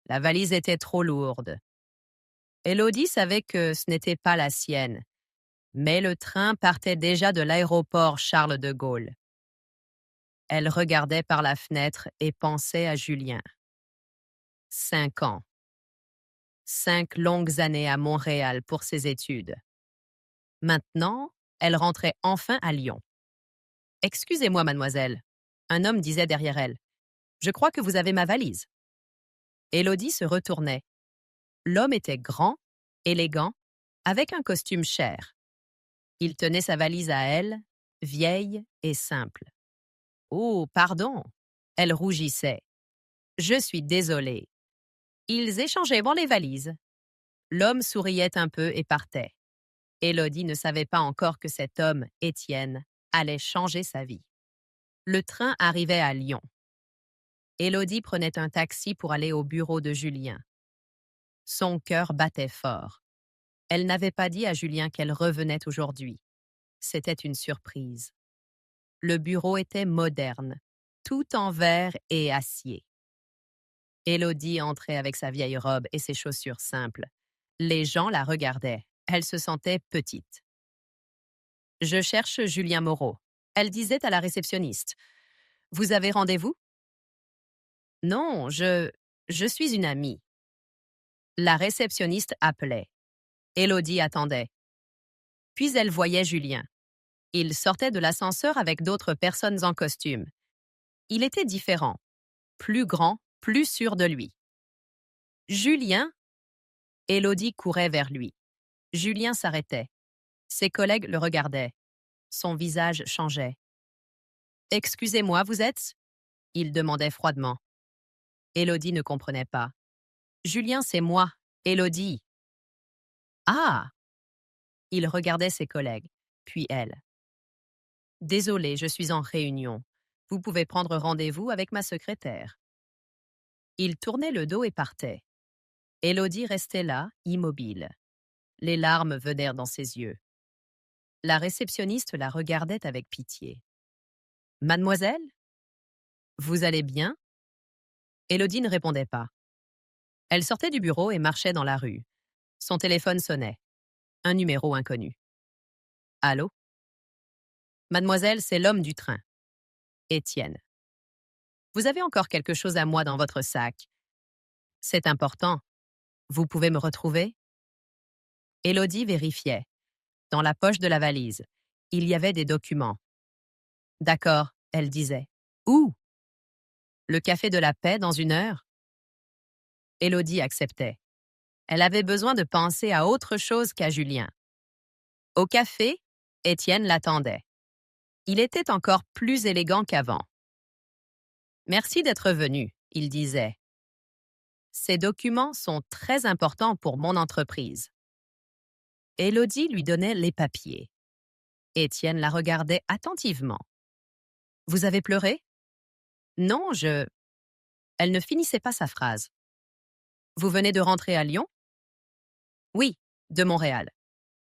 La valise était trop lourde. Élodie savait que ce n'était pas la sienne, mais le train partait déjà de l'aéroport Charles de Gaulle. Elle regardait par la fenêtre et pensait à Julien. 5 ans. 5 longues années à Montréal pour ses études. Maintenant, elle rentrait enfin à Lyon. « Excusez-moi, mademoiselle. » Un homme disait derrière elle. « Je crois que vous avez ma valise. » Élodie se retournait. L'homme était grand, élégant, avec un costume cher. Il tenait sa valise à elle, vieille et simple. « Oh, pardon !» Elle rougissait. « Je suis désolée. » Ils échangeaient les valises. L'homme souriait un peu et partait. Élodie ne savait pas encore que cet homme, Étienne, allait changer sa vie. Le train arrivait à Lyon. Élodie prenait un taxi pour aller au bureau de Julien. Son cœur battait fort. Elle n'avait pas dit à Julien qu'elle revenait aujourd'hui. C'était une surprise. Le bureau était moderne, tout en verre et acier. Élodie entrait avec sa vieille robe et ses chaussures simples. Les gens la regardaient. Elle se sentait petite. « Je cherche Julien Moreau. » Elle disait à la réceptionniste. « Vous avez rendez-vous? » « Non, je suis une amie. » La réceptionniste appelait. Élodie attendait. Puis elle voyait Julien. Il sortait de l'ascenseur avec d'autres personnes en costume. Il était différent, plus grand, plus sûr de lui. « Julien ?» Élodie courait vers lui. Julien s'arrêtait. Ses collègues le regardaient. Son visage changeait. « Excusez-moi, vous êtes ?» Il demandait froidement. Élodie ne comprenait pas. « Julien, c'est moi, Élodie. »« Ah !» Il regardait ses collègues, puis elle. « Désolé, je suis en réunion. Vous pouvez prendre rendez-vous avec ma secrétaire. » Il tournait le dos et partait. Élodie restait là, immobile. Les larmes venaient dans ses yeux. La réceptionniste la regardait avec pitié. « Mademoiselle ? Vous allez bien ?» Élodie ne répondait pas. Elle sortait du bureau et marchait dans la rue. Son téléphone sonnait. Un numéro inconnu. « Allô ? » « Mademoiselle, c'est l'homme du train. Étienne. Vous avez encore quelque chose à moi dans votre sac. C'est important. Vous pouvez me retrouver? » Élodie vérifiait. Dans la poche de la valise, il y avait des documents. « D'accord, » elle disait. « Où ? » « Le café de la paix dans 1 heure. » Élodie acceptait. Elle avait besoin de penser à autre chose qu'à Julien. Au café, Étienne l'attendait. Il était encore plus élégant qu'avant. « Merci d'être venu, » il disait. « Ces documents sont très importants pour mon entreprise. » Élodie lui donnait les papiers. Étienne la regardait attentivement. « Vous avez pleuré ? » « Non, Elle ne finissait pas sa phrase. « Vous venez de rentrer à Lyon ? » ?»« Oui, de Montréal.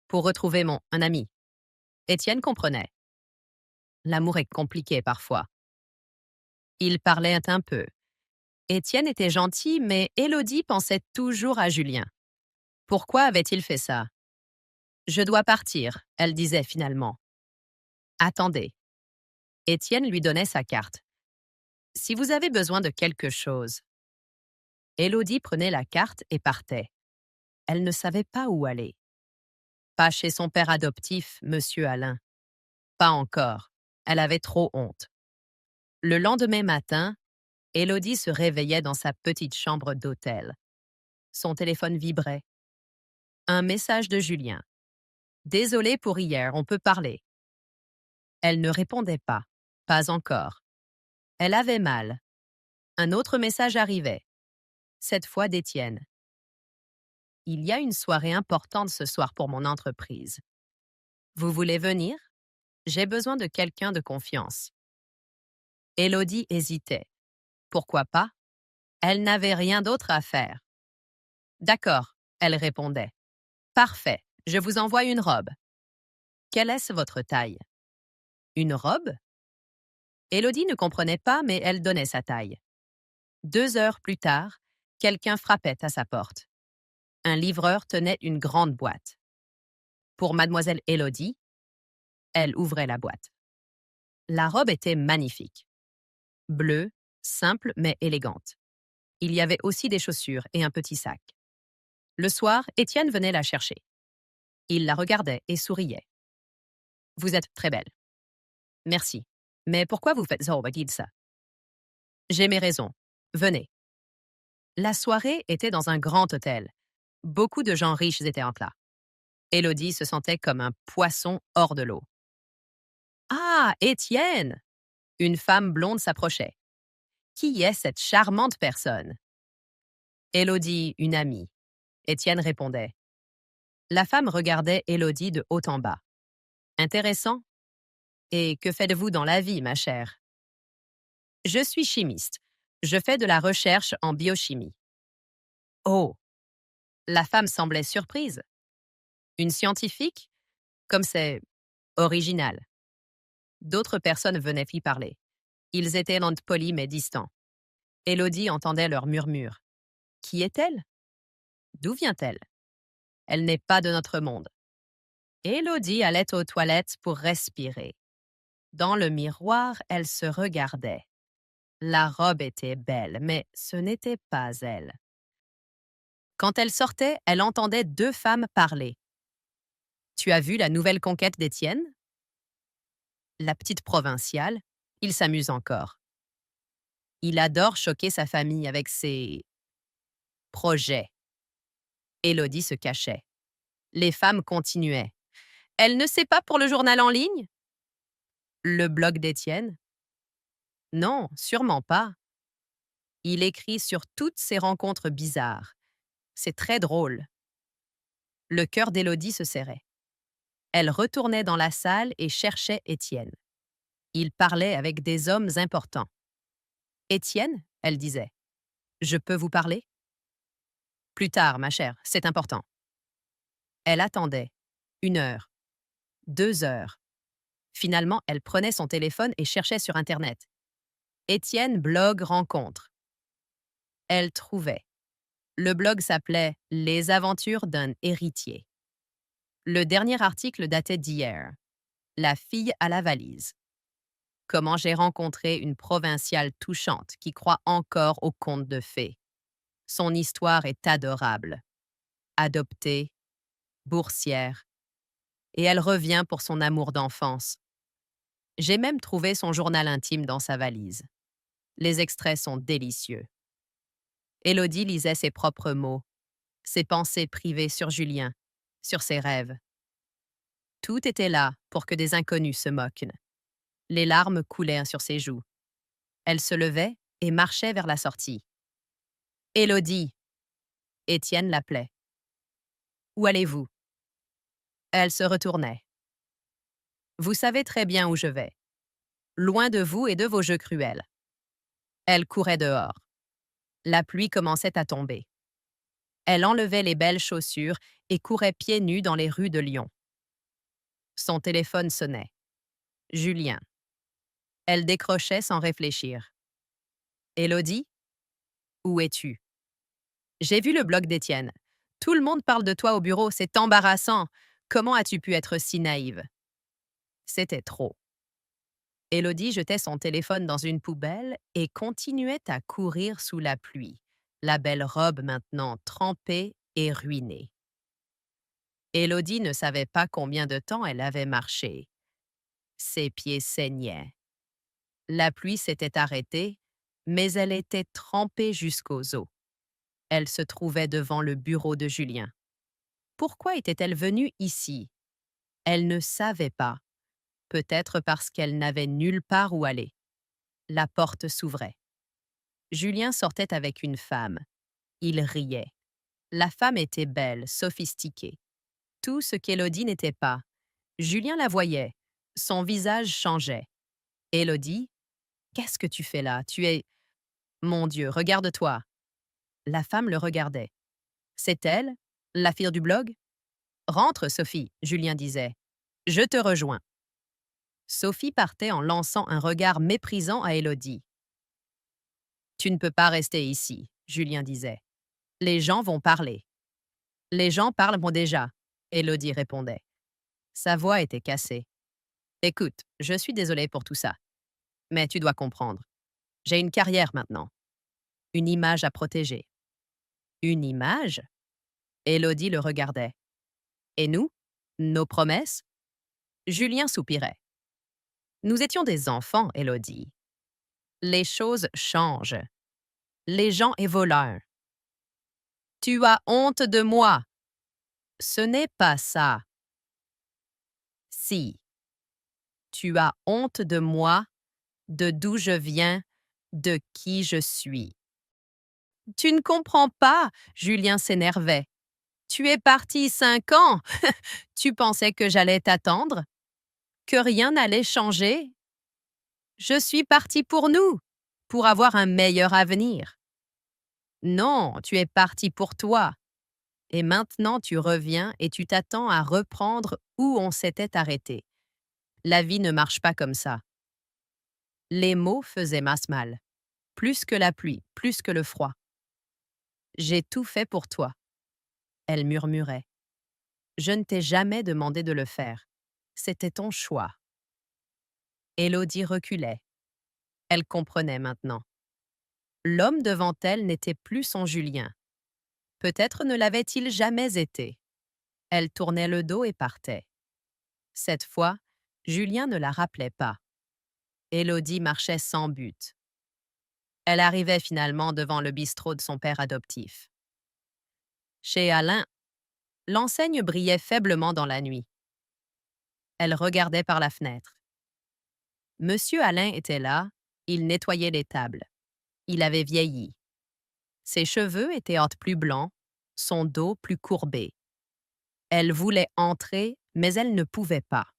Pour retrouver un ami. » Étienne comprenait. L'amour est compliqué parfois. Il parlait un peu. Étienne était gentil, mais Élodie pensait toujours à Julien. Pourquoi avait-il fait ça? « Je dois partir, » elle disait finalement. « Attendez. » Étienne lui donnait sa carte. « Si vous avez besoin de quelque chose. » Élodie prenait la carte et partait. Elle ne savait pas où aller. Pas chez son père adoptif, Monsieur Alain. Pas encore. Elle avait trop honte. Le lendemain matin, Élodie se réveillait dans sa petite chambre d'hôtel. Son téléphone vibrait. Un message de Julien. « Désolée pour hier, on peut parler. » Elle ne répondait pas. Pas encore. Elle avait mal. Un autre message arrivait. Cette fois d'Étienne. « Il y a une soirée importante ce soir pour mon entreprise. Vous voulez venir? J'ai besoin de quelqu'un de confiance. » Élodie hésitait. Pourquoi pas? Elle n'avait rien d'autre à faire. « D'accord, » elle répondait. « Parfait, je vous envoie une robe. » « Quelle est votre taille? » « Une robe? » Élodie ne comprenait pas, mais elle donnait sa taille. 2 heures plus tard, Quelqu'un frappait à sa porte. Un livreur tenait une grande boîte. Pour mademoiselle Élodie, elle ouvrait la boîte. La robe était magnifique. Bleue, simple mais élégante. Il y avait aussi des chaussures et un petit sac. Le soir, Étienne venait la chercher. Il la regardait et souriait. Vous êtes très belle. Merci. Mais pourquoi vous faites ça? J'ai mes raisons. Venez. La soirée était dans un grand hôtel. Beaucoup de gens riches étaient en là. Élodie se sentait comme un poisson hors de l'eau. Ah, Étienne! Une femme blonde s'approchait. Qui est cette charmante personne? Élodie, une amie. Étienne répondait. La femme regardait Élodie de haut en bas. Intéressant. Et que faites-vous dans la vie, ma chère? Je suis chimiste. Je fais de la recherche en biochimie. Oh! La femme semblait surprise. Une scientifique? Comme c'est original. D'autres personnes venaient y parler. Ils étaient lentes polis mais distants. Élodie entendait leurs murmures. Qui est-elle? D'où vient-elle? Elle n'est pas de notre monde. Élodie allait aux toilettes pour respirer. Dans le miroir, elle se regardait. La robe était belle, mais ce n'était pas elle. Quand elle sortait, elle entendait deux femmes parler. Tu as vu la nouvelle conquête d'Étienne? La petite provinciale, il s'amuse encore. Il adore choquer sa famille avec ses projets. Élodie se cachait. Les femmes continuaient. Elle ne sait pas pour le journal en ligne? Le blog d'Étienne? Non, sûrement pas. Il écrit sur toutes ces rencontres bizarres. C'est très drôle. Le cœur d'Élodie se serrait. Elle retournait dans la salle et cherchait Étienne. Il parlait avec des hommes importants. Étienne, elle disait, je peux vous parler? Plus tard, ma chère, c'est important. Elle attendait. 1 heure. 2 heures. Finalement, elle prenait son téléphone et cherchait sur Internet. Étienne blog rencontre. Elle trouvait. Le blog s'appelait Les aventures d'un héritier. Le dernier article datait d'hier. La fille à la valise. Comment j'ai rencontré une provinciale touchante qui croit encore aux contes de fées. Son histoire est adorable. Adoptée, boursière. Et elle revient pour son amour d'enfance. J'ai même trouvé son journal intime dans sa valise. Les extraits sont délicieux. Élodie lisait ses propres mots, ses pensées privées sur Julien, sur ses rêves. Tout était là pour que des inconnus se moquent. Les larmes coulaient sur ses joues. Elle se levait et marchait vers la sortie. Élodie! Étienne l'appelait. Où allez-vous? Elle se retournait. Vous savez très bien où je vais. Loin de vous et de vos jeux cruels. Elle courait dehors. La pluie commençait à tomber. Elle enlevait les belles chaussures et courait pieds nus dans les rues de Lyon. Son téléphone sonnait. Julien. Elle décrochait sans réfléchir. Élodie? Où es-tu? J'ai vu le blog d'Étienne. Tout le monde parle de toi au bureau, c'est embarrassant. Comment as-tu pu être si naïve? C'était trop. Élodie jetait son téléphone dans une poubelle et continuait à courir sous la pluie, la belle robe maintenant trempée et ruinée. Élodie ne savait pas combien de temps elle avait marché. Ses pieds saignaient. La pluie s'était arrêtée, mais elle était trempée jusqu'aux os. Elle se trouvait devant le bureau de Julien. Pourquoi était-elle venue ici? Elle ne savait pas. Peut-être parce qu'elle n'avait nulle part où aller. La porte s'ouvrait. Julien sortait avec une femme. Il riait. La femme était belle, sophistiquée. Tout ce qu'Élodie n'était pas. Julien la voyait. Son visage changeait. Élodie, qu'est-ce que tu fais là? Tu es... Mon Dieu, regarde-toi. La femme le regardait. C'est elle, la fille du blog? Rentre, Sophie, Julien disait. Je te rejoins. Sophie partait en lançant un regard méprisant à Élodie. Tu ne peux pas rester ici, Julien disait. Les gens vont parler. Les gens parlent bon déjà, Élodie répondait. Sa voix était cassée. Écoute, je suis désolée pour tout ça, mais tu dois comprendre. J'ai une carrière maintenant, une image à protéger. Une image? Élodie le regardait. Et nous? Nos promesses? Julien soupirait. Nous étions des enfants, Élodie. Les choses changent. Les gens évoluent. Tu as honte de moi. Ce n'est pas ça. Si. Tu as honte de moi, de d'où je viens, de qui je suis. Tu ne comprends pas, Julien s'énervait. Tu es parti 5 ans. Tu pensais que j'allais t'attendre? Que rien n'allait changer? Je suis parti pour nous, pour avoir un meilleur avenir. Non, tu es parti pour toi. Et maintenant tu reviens et tu t'attends à reprendre où on s'était arrêté. La vie ne marche pas comme ça. Les mots faisaient masse mal. Plus que la pluie, plus que le froid. J'ai tout fait pour toi. Elle murmurait. Je ne t'ai jamais demandé de le faire. C'était ton choix. Élodie reculait. Elle comprenait maintenant. L'homme devant elle n'était plus son Julien. Peut-être ne l'avait-il jamais été. Elle tournait le dos et partait. Cette fois, Julien ne la rappelait pas. Élodie marchait sans but. Elle arrivait finalement devant le bistrot de son père adoptif. Chez Alain, l'enseigne brillait faiblement dans la nuit. Elle regardait par la fenêtre. Monsieur Alain était là, il nettoyait les tables. Il avait vieilli. Ses cheveux étaient plus blancs, son dos plus courbé. Elle voulait entrer, mais elle ne pouvait pas.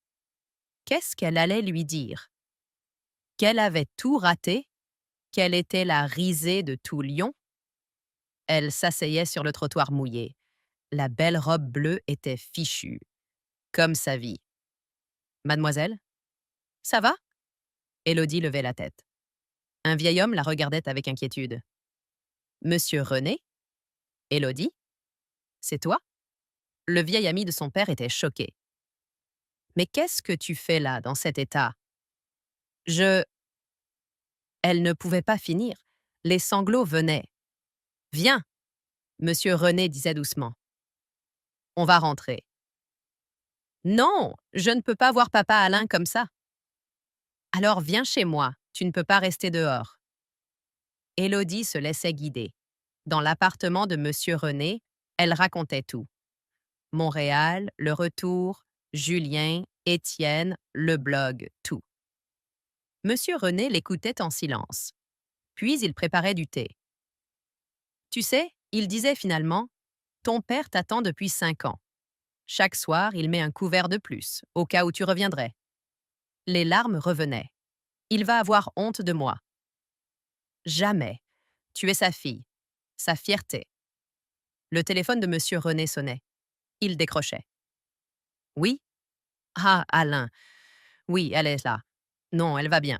Qu'est-ce qu'elle allait lui dire? Qu'elle avait tout raté? Qu'elle était la risée de tout Lyon? Elle s'asseyait sur le trottoir mouillé. La belle robe bleue était fichue, comme sa vie. Mademoiselle? Ça va? Élodie levait la tête. Un vieil homme la regardait avec inquiétude. Monsieur René? Élodie? C'est toi? Le vieil ami de son père était choqué. Mais qu'est-ce que tu fais là, dans cet état? Je... Elle ne pouvait pas finir. Les sanglots venaient. Viens, Monsieur René disait doucement. On va rentrer. Non, je ne peux pas voir papa Alain comme ça. Alors viens chez moi, tu ne peux pas rester dehors. Élodie se laissait guider. Dans l'appartement de Monsieur René, elle racontait tout. Montréal, le retour, Julien, Étienne, le blog, tout. Monsieur René l'écoutait en silence. Puis il préparait du thé. Tu sais, il disait finalement, ton père t'attend depuis 5 ans. Chaque soir, il met un couvert de plus, au cas où tu reviendrais. Les larmes revenaient. Il va avoir honte de moi. Jamais. Tu es sa fille, sa fierté. Le téléphone de Monsieur René sonnait. Il décrochait. Oui? Ah, Alain. Oui, elle est là. Non, elle va bien.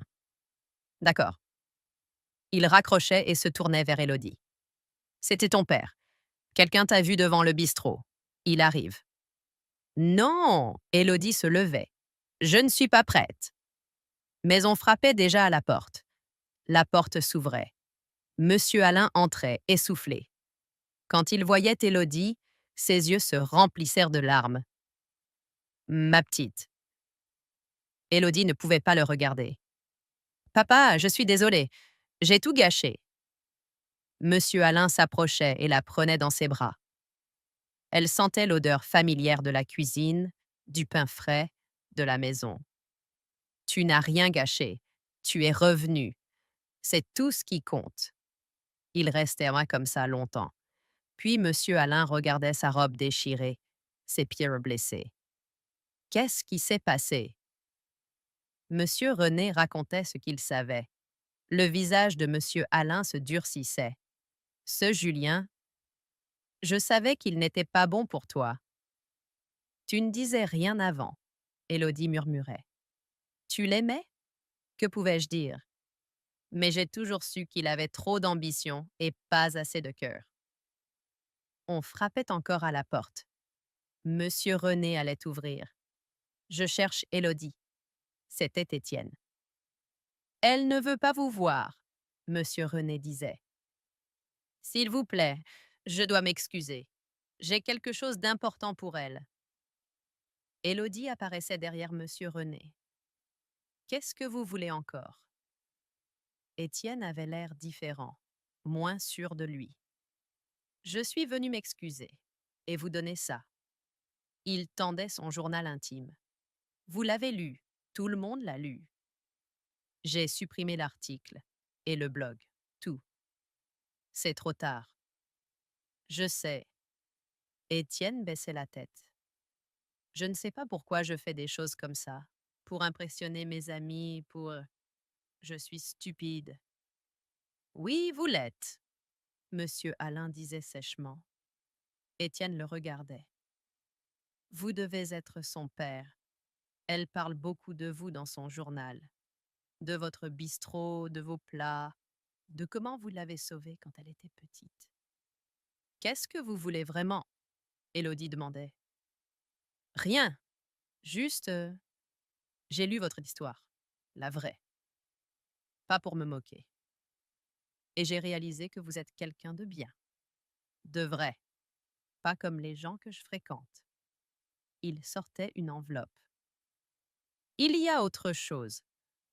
D'accord. Il raccrochait et se tournait vers Élodie. C'était ton père. Quelqu'un t'a vu devant le bistrot. Il arrive. Non! Élodie se levait. Je ne suis pas prête. Mais on frappait déjà à la porte. La porte s'ouvrait. Monsieur Alain entrait, essoufflé. Quand il voyait Élodie, ses yeux se remplissèrent de larmes. Ma petite. Élodie ne pouvait pas le regarder. Papa, je suis désolée. J'ai tout gâché. Monsieur Alain s'approchait et la prenait dans ses bras. Elle sentait l'odeur familière de la cuisine, du pain frais, de la maison. Tu n'as rien gâché. Tu es revenu. C'est tout ce qui compte. Il restait comme ça longtemps. Puis Monsieur Alain regardait sa robe déchirée, ses pieds blessés. Qu'est-ce qui s'est passé? Monsieur René racontait ce qu'il savait. Le visage de Monsieur Alain se durcissait. Ce Julien, je savais qu'il n'était pas bon pour toi. Tu ne disais rien avant, Élodie murmurait. Tu l'aimais? Que pouvais-je dire? Mais j'ai toujours su qu'il avait trop d'ambition et pas assez de cœur. On frappait encore à la porte. Monsieur René allait ouvrir. Je cherche Élodie. C'était Étienne. Elle ne veut pas vous voir, Monsieur René disait. S'il vous plaît, je dois m'excuser. J'ai quelque chose d'important pour elle. Élodie apparaissait derrière Monsieur René. Qu'est-ce que vous voulez encore? Étienne avait l'air différent, moins sûr de lui. Je suis venu m'excuser et vous donner ça. Il tendait son journal intime. Vous l'avez lu, tout le monde l'a lu. J'ai supprimé l'article et le blog, tout. C'est trop tard. Je sais. Étienne baissait la tête. Je ne sais pas pourquoi je fais des choses comme ça. Pour impressionner mes amis, pour... Je suis stupide. Oui, vous l'êtes, Monsieur Alain disait sèchement. Étienne le regardait. Vous devez être son père. Elle parle beaucoup de vous dans son journal. De votre bistrot, de vos plats, de comment vous l'avez sauvée quand elle était petite. Qu'est-ce que vous voulez vraiment? Élodie demandait. Rien. Juste, j'ai lu votre histoire. La vraie. Pas pour me moquer. Et j'ai réalisé que vous êtes quelqu'un de bien. De vrai. Pas comme les gens que je fréquente. Il sortait une enveloppe. Il y a autre chose.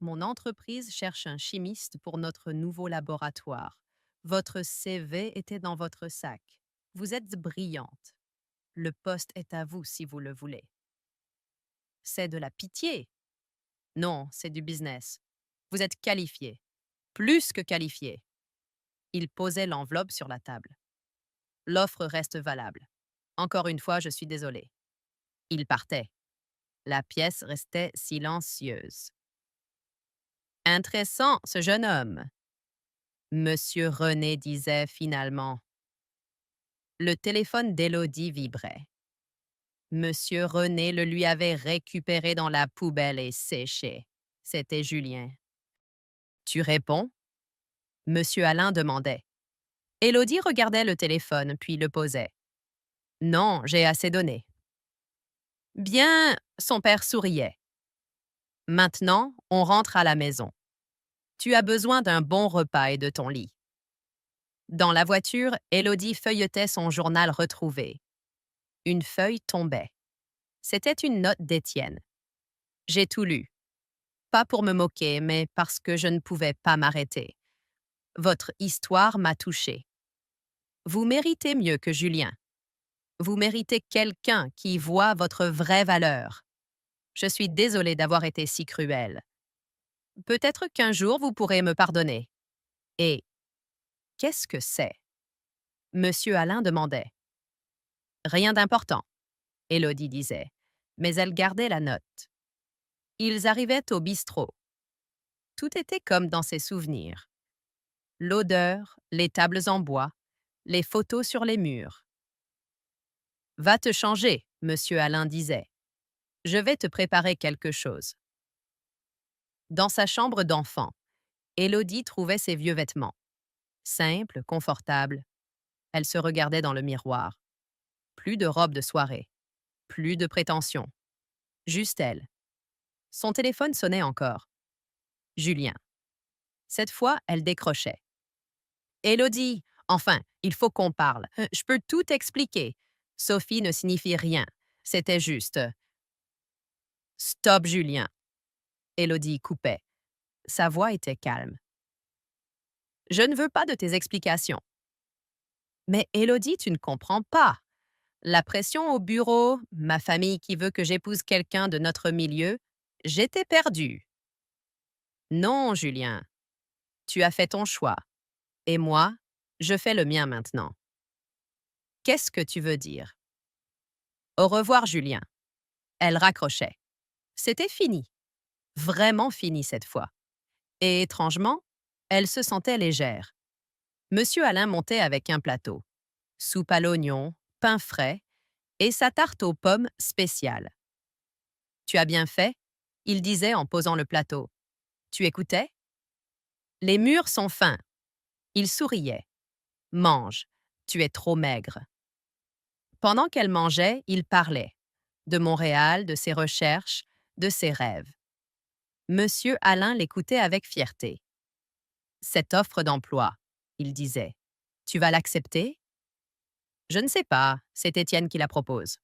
Mon entreprise cherche un chimiste pour notre nouveau laboratoire. Votre CV était dans votre sac. Vous êtes brillante. Le poste est à vous si vous le voulez. C'est de la pitié. Non, c'est du business. Vous êtes qualifié. Plus que qualifié. Il posait l'enveloppe sur la table. L'offre reste valable. Encore une fois, je suis désolé. Il partait. La pièce restait silencieuse. Intéressant, ce jeune homme. Monsieur René disait finalement. Le téléphone d'Élodie vibrait. Monsieur René le lui avait récupéré dans la poubelle et séché. C'était Julien. Tu réponds? Monsieur Alain demandait. Élodie regardait le téléphone, puis le posait. Non, j'ai assez donné. Bien, son père souriait. Maintenant, on rentre à la maison. Tu as besoin d'un bon repas et de ton lit. Dans la voiture, Élodie feuilletait son journal retrouvé. Une feuille tombait. C'était une note d'Étienne. J'ai tout lu. Pas pour me moquer, mais parce que je ne pouvais pas m'arrêter. Votre histoire m'a touchée. Vous méritez mieux que Julien. Vous méritez quelqu'un qui voit votre vraie valeur. Je suis désolée d'avoir été si cruelle. Peut-être qu'un jour vous pourrez me pardonner. Et qu'est-ce que c'est? Monsieur Alain demandait. Rien d'important, Élodie disait, mais elle gardait la note. Ils arrivaient au bistrot. Tout était comme dans ses souvenirs. L'odeur, les tables en bois, les photos sur les murs. Va te changer, Monsieur Alain disait. Je vais te préparer quelque chose. Dans sa chambre d'enfant, Élodie trouvait ses vieux vêtements. Simples, confortables. Elle se regardait dans le miroir. Plus de robe de soirée. Plus de prétention. Juste elle. Son téléphone sonnait encore. Julien. Cette fois, elle décrochait. Élodie, enfin, il faut qu'on parle. Je peux tout expliquer. Sophie ne signifie rien. C'était juste. Stop, Julien. Élodie coupait. Sa voix était calme. Je ne veux pas de tes explications. Mais Élodie, tu ne comprends pas. La pression au bureau, ma famille qui veut que j'épouse quelqu'un de notre milieu, j'étais perdue. Non, Julien. Tu as fait ton choix. Et moi, je fais le mien maintenant. Qu'est-ce que tu veux dire? Au revoir, Julien. Elle raccrochait. C'était fini. Vraiment fini cette fois. Et étrangement, elle se sentait légère. Monsieur Alain montait avec un plateau. Soupe à l'oignon, pain frais et sa tarte aux pommes spéciale. Tu as bien fait, il disait en posant le plateau. Tu écoutais? Les murs sont fins. Il souriait. Mange, tu es trop maigre. Pendant qu'elle mangeait, il parlait. De Montréal, de ses recherches, de ses rêves. Monsieur Alain l'écoutait avec fierté. Cette offre d'emploi, il disait. Tu vas l'accepter? Je ne sais pas, c'est Étienne qui la propose.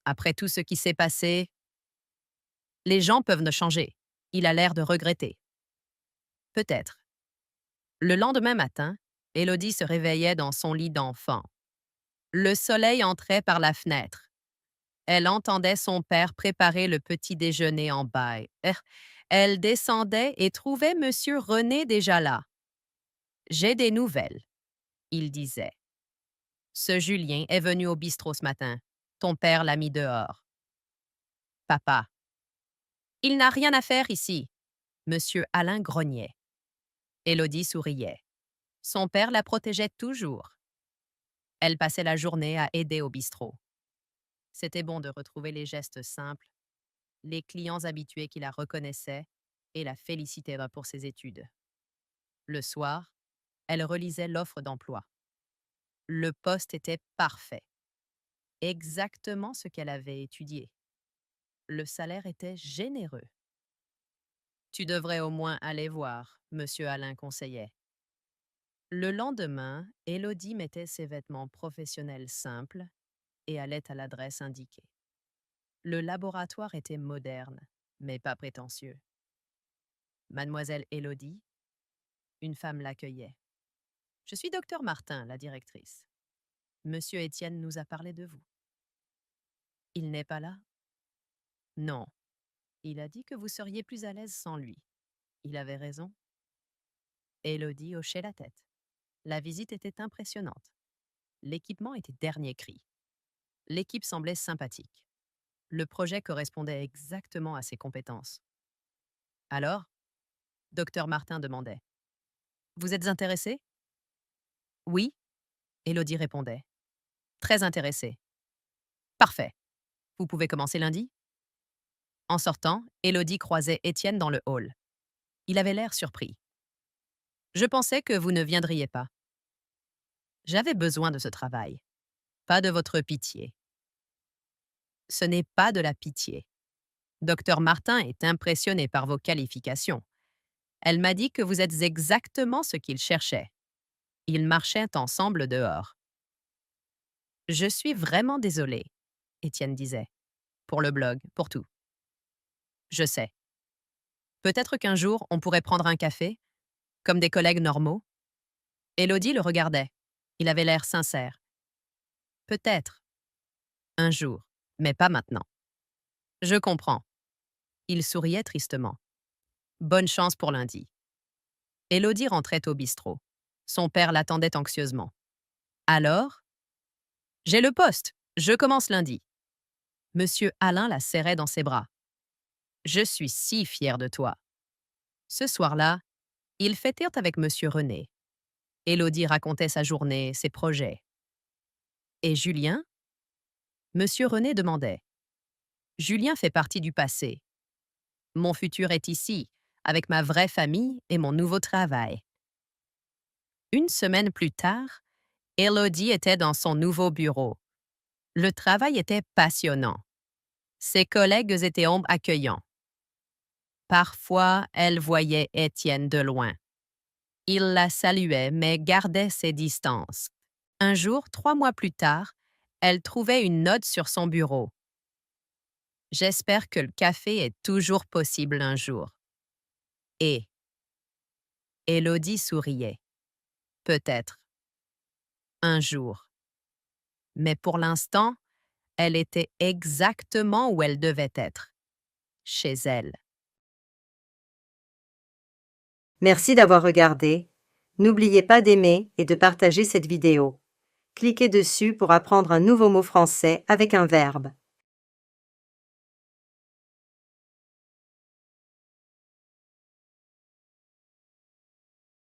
Après tout ce qui s'est passé, les gens peuvent ne changer. Il a l'air de regretter. Peut-être. Le lendemain matin, Élodie se réveillait dans son lit d'enfant. Le soleil entrait par la fenêtre. Elle entendait son père préparer le petit déjeuner en bas. Elle descendait et trouvait Monsieur René déjà là. « J'ai des nouvelles », il disait. « Ce Julien est venu au bistrot ce matin. Ton père l'a mis dehors. »« Papa. »« Il n'a rien à faire ici. » Monsieur Alain grognait. Élodie souriait. Son père la protégeait toujours. Elle passait la journée à aider au bistrot. C'était bon de retrouver les gestes simples, les clients habitués qui la reconnaissaient et la félicitaient pour ses études. Le soir, elle relisait l'offre d'emploi. Le poste était parfait. Exactement ce qu'elle avait étudié. Le salaire était généreux. « Tu devrais au moins aller voir », Monsieur Alain conseillait. Le lendemain, Élodie mettait ses vêtements professionnels simples et allait à l'adresse indiquée. Le laboratoire était moderne, mais pas prétentieux. Mademoiselle Élodie, une femme l'accueillait. « Je suis docteur Martin, la directrice. Monsieur Étienne nous a parlé de vous. »« Il n'est pas là? » ?»« Non. Il a dit que vous seriez plus à l'aise sans lui. Il avait raison. » Élodie hochait la tête. La visite était impressionnante. L'équipement était dernier cri. L'équipe semblait sympathique. Le projet correspondait exactement à ses compétences. « Alors ?» Docteur Martin demandait. « Vous êtes intéressé ?»« Oui. » Élodie répondait. « Très intéressé. »« Parfait. Vous pouvez commencer lundi ?» En sortant, Élodie croisait Étienne dans le hall. Il avait l'air surpris. « Je pensais que vous ne viendriez pas. » « J'avais besoin de ce travail. Pas de votre pitié. » « Ce n'est pas de la pitié. Docteur Martin est impressionné par vos qualifications. Elle m'a dit que vous êtes exactement ce qu'il cherchait. » Ils marchaient ensemble dehors. « Je suis vraiment désolée, » Étienne disait. « Pour le blog, pour tout. »« Je sais. Peut-être qu'un jour, on pourrait prendre un café, comme des collègues normaux. » Élodie le regardait. Il avait l'air sincère. « Peut-être. Un jour, mais pas maintenant. »« Je comprends. » Il souriait tristement. « Bonne chance pour lundi. » Élodie rentrait au bistrot. Son père l'attendait anxieusement. « Alors? »« J'ai le poste. Je commence lundi. » Monsieur Alain la serrait dans ses bras. « Je suis si fier de toi. » Ce soir-là, ils fêtèrent avec Monsieur René. Élodie racontait sa journée, ses projets. « Et Julien ?» Monsieur René demandait. « Julien fait partie du passé. Mon futur est ici, avec ma vraie famille et mon nouveau travail. » Une semaine plus tard, Élodie était dans son nouveau bureau. Le travail était passionnant. Ses collègues étaient accueillants. Parfois, elle voyait Étienne de loin. Il la saluait, mais gardait ses distances. Un jour, 3 mois plus tard, elle trouvait une note sur son bureau. « J'espère que le café est toujours possible un jour. » Et Élodie souriait. Peut-être. Un jour. Mais pour l'instant, elle était exactement où elle devait être. Chez elle. Merci d'avoir regardé. N'oubliez pas d'aimer et de partager cette vidéo. Cliquez dessus pour apprendre un nouveau mot français avec un verbe.